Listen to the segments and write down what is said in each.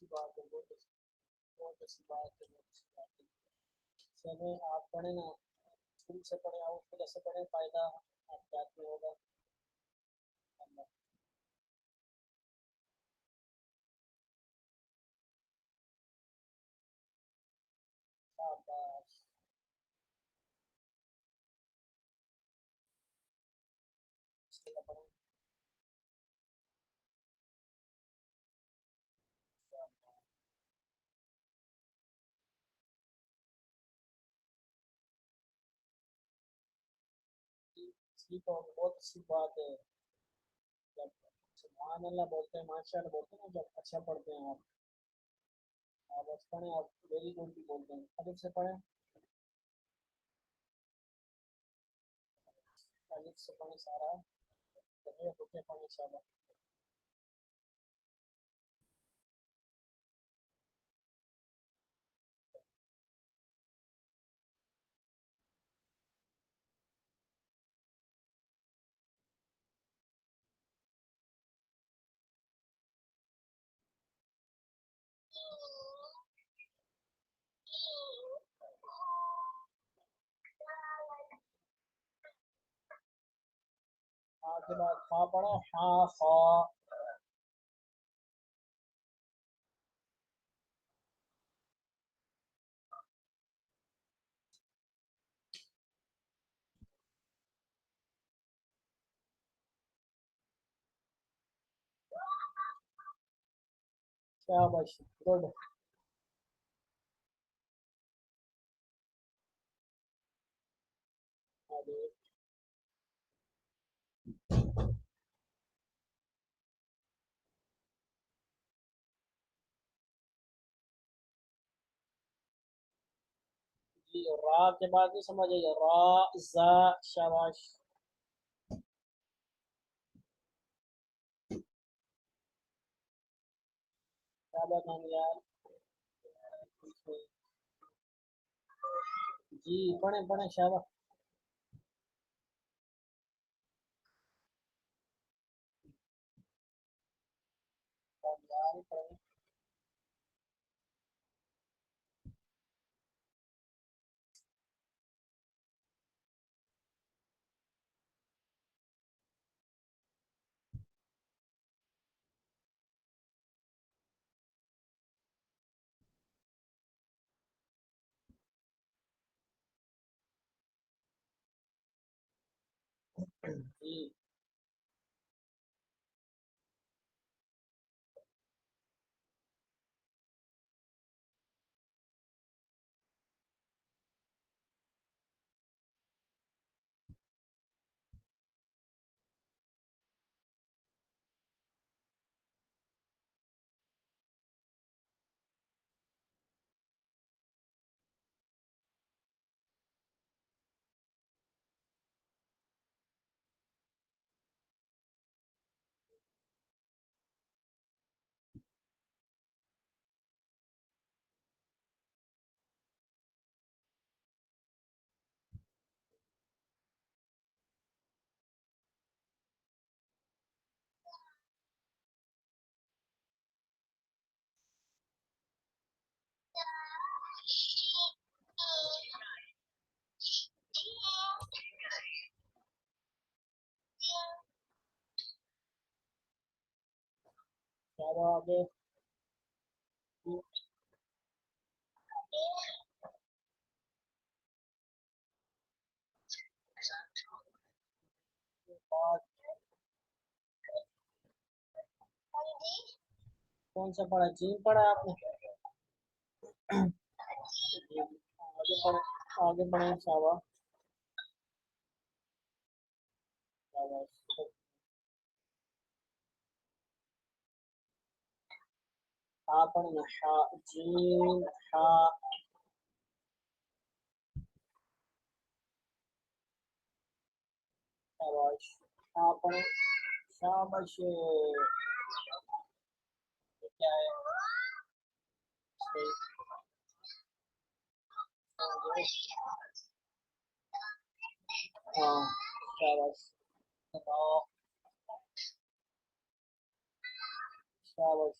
اچھی بات ہے، بہت اچھی بات ہے، بہت اچھی بات ہے. چلیں آپ پڑھیں نا، شروع سے پڑھیں، آؤٹ پہ جیسے پڑھیں فائدہ آپ جاتے ہوگا. اللہ شاباش. اس کے بعد پڑھیں. ٹھیک ہے، بہت اچھی بات ہے. جب سبحان اللہ بولتے ہیں، ماشاء اللہ بولتے ہیں نا، جب اچھا پڑھتے ہیں آپ بس پڑھیں، آپ ویری گڈ بھی بولتے ہیں. الف سے پڑھیں، الف سے پڑھیں سارا. رکے پڑھیں انشاءاللہ. ہاں کے بعد خا پڑھیں، ہاں خا. شاباش گڈ. آگے جی، را کے بعد نہیں سمجھے گا، را زا. شاباش. شاباش نانیال. جی پڑھیں پڑھیں شاباش. نانیال پڑھیں. جی شاباش. آگے بعد کون سا پڑھا؟ جیم پڑھا آپ نے؟ آگے پڑھیں، آگے بڑھیں. شاباش شاباش. ہاں پڑھیں، ہا جیم ہا. شاباش. ہاں پڑھیں. شاباش. یہ کیا ہے؟ ہاں شاباش. بتاؤ. شاباش.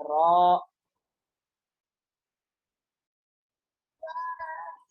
را।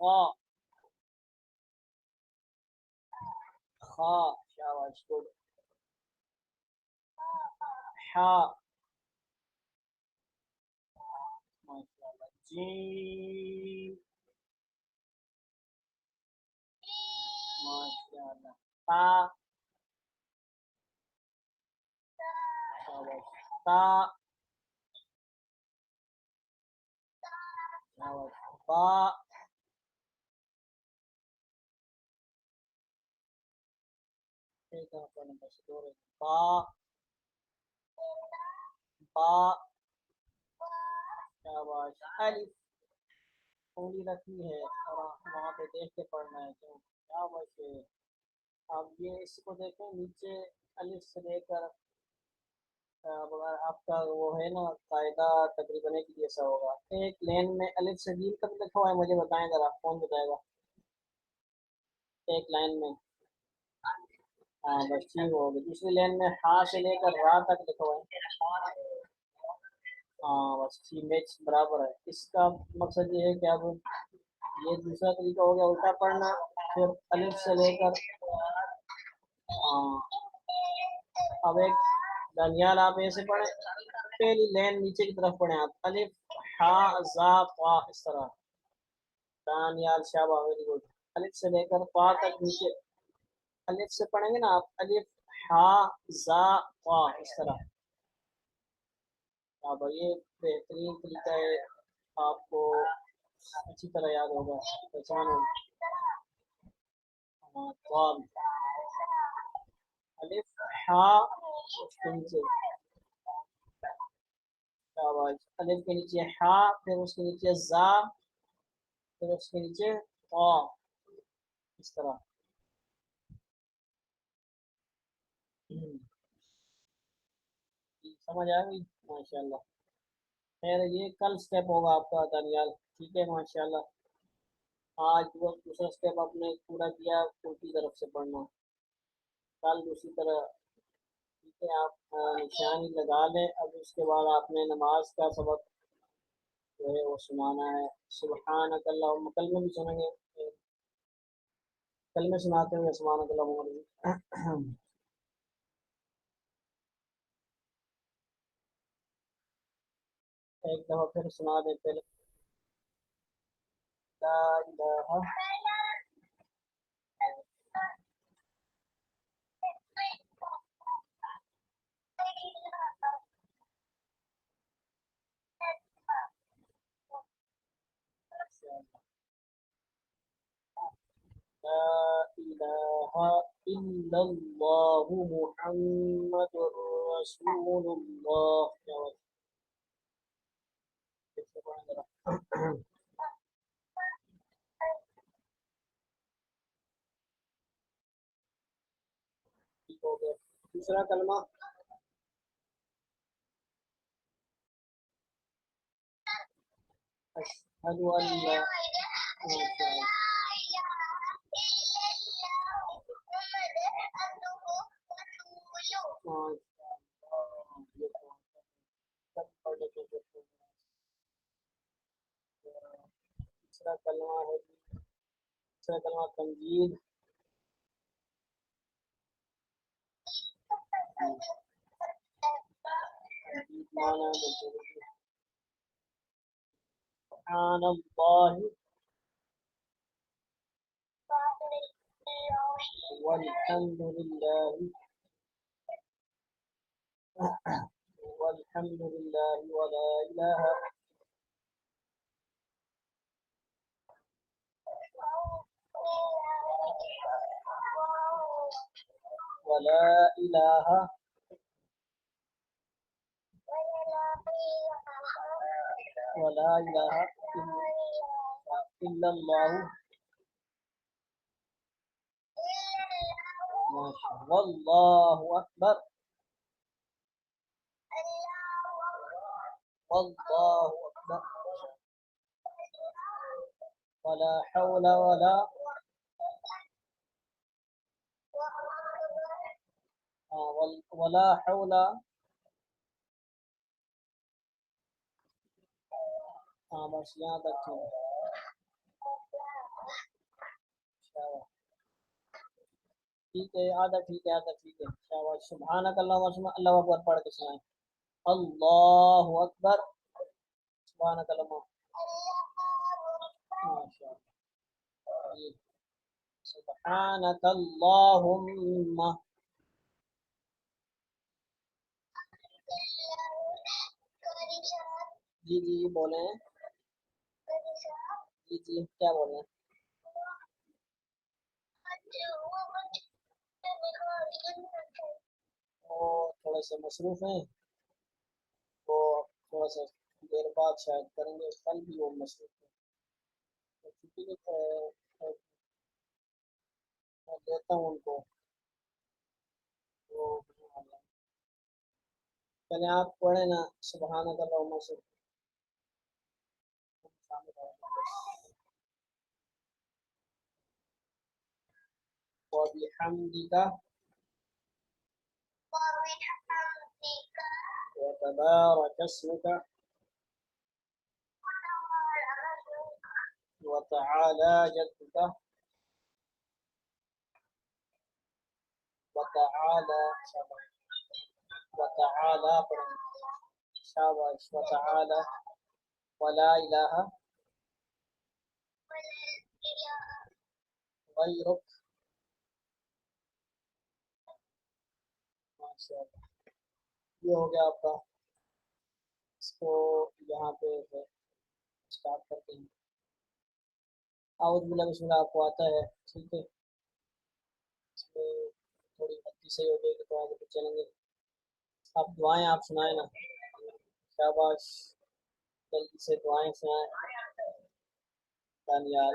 خا خا شاباش گڈ حا ماشاءاللہ جیم ماشاءاللہ تا شاباش تا شاباش با ایک دفعہ پڑھنے کا شکر ہے با با شاباش الف انگلی رکھی ہے اور وہاں پہ دیکھ کے پڑھنا ہے کیوں شاباش اب یہ اس کو دیکھیں نیچے الف سے لے کر آپ کا وہ ہے نا قاعدہ تقریباً ایک جیسا ہوگا ایک لین میں الف سے جیم تک لکھا ہوا ہے مجھے بتائیں ذرا کون بتائے گا ایک لائن میں ہاں بس ٹھیک ہوگی دوسری لین میں ہاں سے لے کر را تک لکھا ہوا ہے ہاں بس ٹھیک میچ برابر ہے اس کا مقصد یہ ہے کہ اب یہ دوسرا طریقہ ہو گیا الٹا پڑھنا پھر الف سے لے کر ہاں اب ایک دانیال آپ ایسے پڑھیں پہلی لین نیچے کی طرف پڑھیں آپ الف ہا زا قا اس طرح دانیال شابہ ویری گڈ الف سے لے کر قا تک نیچے الف سے پڑھیں گے نا آپ الف ہا زا قا اس طرح اب یہ بہترین طریقہ ہے آپ کو اچھی طرح یاد ہوگا پہچان ہوگی قال الف ہا اس کے نیچے شاباش الف کے نیچے ہا پھر اس کے نیچے زا پھر اس کے نیچے قا اس طرح سمجھ آ گئی ماشاء اللہ خیر یہ کل سٹیپ ہوگا آپ کا دانیال ٹھیک ہے ماشاء اللہ آج وہ دوسرا سٹیپ آپ نے پورا کیا ان کی طرف سے پڑھنا کل دوسری طرح ٹھیک ہے آپ نشانی لگا لیں اب اس کے بعد آپ نے نماز کا سبق جو ہے وہ سنانا ہے سبحانک اللہم کل میں بھی سنیں گے کل میں سناتے ہوئے سبحانک اللہم ایک دفعہ پھر سنا دیں پھر لا الہ لا الہ الا اللہ محمد رسول اللہ ٹھیک ہو گیا دوسرا کلمہ اشہد ان لا دوسرا کلمہ ہے دوسرا کلمہ تمجید معنی سبحان اللہ والحمد للہ والحمد للہ ولا الہ ولا الہ ولا الہ الا اللہ واللہ اکبر واللہ اکبر ولا حول ولا ولا حول بس یہاں تک ٹھیک ہے ٹھیک ہے آدھا ٹھیک ہے آدھا ٹھیک ہے شاباش سبحانک اللہم اللہ اکبر پڑھ کے سنائیں اللہ اکبر سبحانک اللہم ماشاء اللہ جی سبحانک اللہم جی جی بولیں جی جی کیا بول رہے ہیں وہ تھوڑے سے مصروف ہیں وہ تھوڑا سا دیر بعد شاید کریں گے کل بھی وہ مصروف ہیں تو چھٹی میں دیتا ہوں ان کو وہ چلے آپ پڑھیں نا سبحانک اللہم سے وبحمدک وتبارك اسمك وتعالى جدك وتعالى وتعالى شاباش وتعالى ولا إله غيرك ماشاء اللہ یہ ہو گیا آپ کا اس کو یہاں پہ اسٹارٹ کرتے ہیں اعوذ باللہ بسم اللہ آپ کو آتا ہے ٹھیک ہے اس میں تھوڑی غلطی صحیح ہو جائے گی تو آگے پہ چلیں گے آپ دعائیں آپ سنائیں نا شاباش جلدی سے دعائیں سنائیں دانیال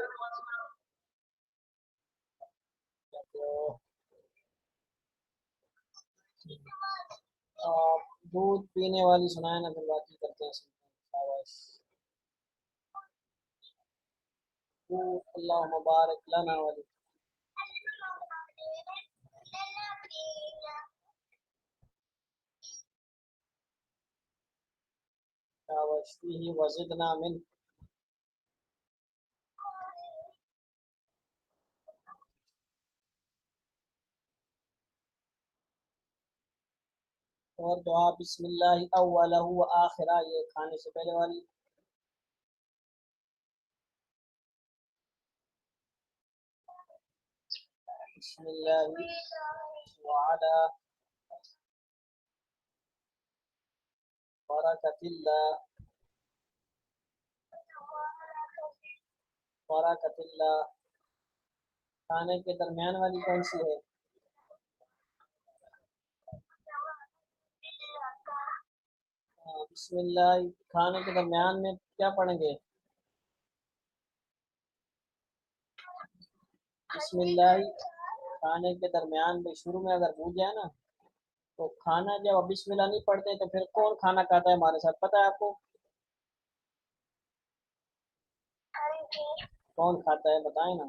دودھ پینے والی سنائے نا پھر باقی کرتے ہیں شاباش اللہ مبارک لنا والی شاباش فیہ وزدنا من اور دعا بسم اللہ اولہ و آخرہ یہ کھانے سے پہلے والی بسم اللہ وعلا برکت اللہ برکت اللہ کھانے کے درمیان والی کون سی ہے بسم اللہ کھانے کے درمیان میں کیا پڑھیں گے بسم اللہ کھانے کے درمیان میں شروع میں اگر بھول جائے نا تو کھانا جب اب بسم اللہ نہیں پڑھتے تو پھر کون کھانا کھاتا ہے ہمارے ساتھ پتہ ہے آپ کو کون کھاتا ہے بتائیں نا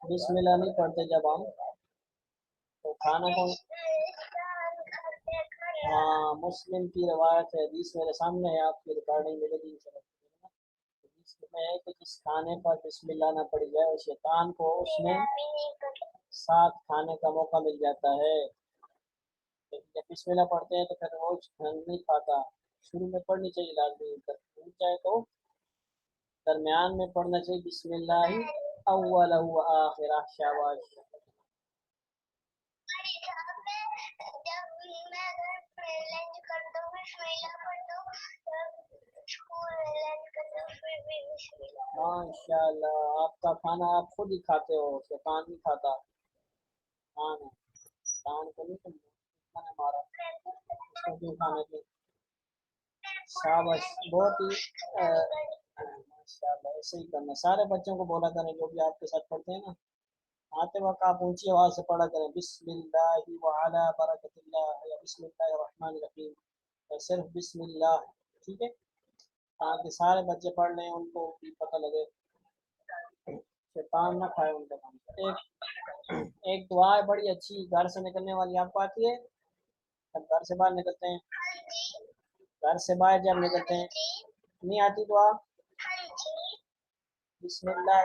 بسم اللہ نہیں پڑھتے جب ہم تو کھانا کون ہاں مسلم کی روایت ہے حدیث میرے سامنے ہے آپ کی ریکارڈنگ ملے گی حدیث میں ہے کہ جس کھانے پر بسم اللہ نہ پڑی جائے اور شیطان کو اس میں ساتھ کھانے کا موقع مل جاتا ہے جب بسم اللہ پڑھتے ہیں تو پھر وہ نہیں کھاتا شروع میں پڑھنی چاہیے لازمی بھول جائے تو درمیان میں پڑھنا چاہیے بسم اللہ اولہ و آخرہ شاباش ماشاء اللہ آپ کا کھانا آپ خود ہی کھاتے ہو شیطان نہیں کھاتا ہاں شیطان کو نہیں سمجھا ہمارا اس کو کیوں کھانا چاہیے شاباش بہت ہی ماشاء اللہ ایسے ہی کرنا سارے بچوں کو بولا کریں جو بھی آپ کے ساتھ پڑھتے ہیں نا آتے وقت آپ اونچی آواز سے پڑھا کریں بسم اللہ وعلی برکت اللہ یا بسم اللہ الرحمن الرحیم یا صرف بسم اللہ ٹھیک ہے تاکہ سارے بچے پڑھ لیں ان کو بھی پتہ لگے شیطان نہ کھائے ان کا کام ایک دعا ہے بڑی اچھی گھر سے نکلنے والی آپ کو آتی ہے جب گھر سے باہر نکلتے ہیں گھر سے باہر جب نکلتے ہیں نہیں آتی دعا بسم اللہ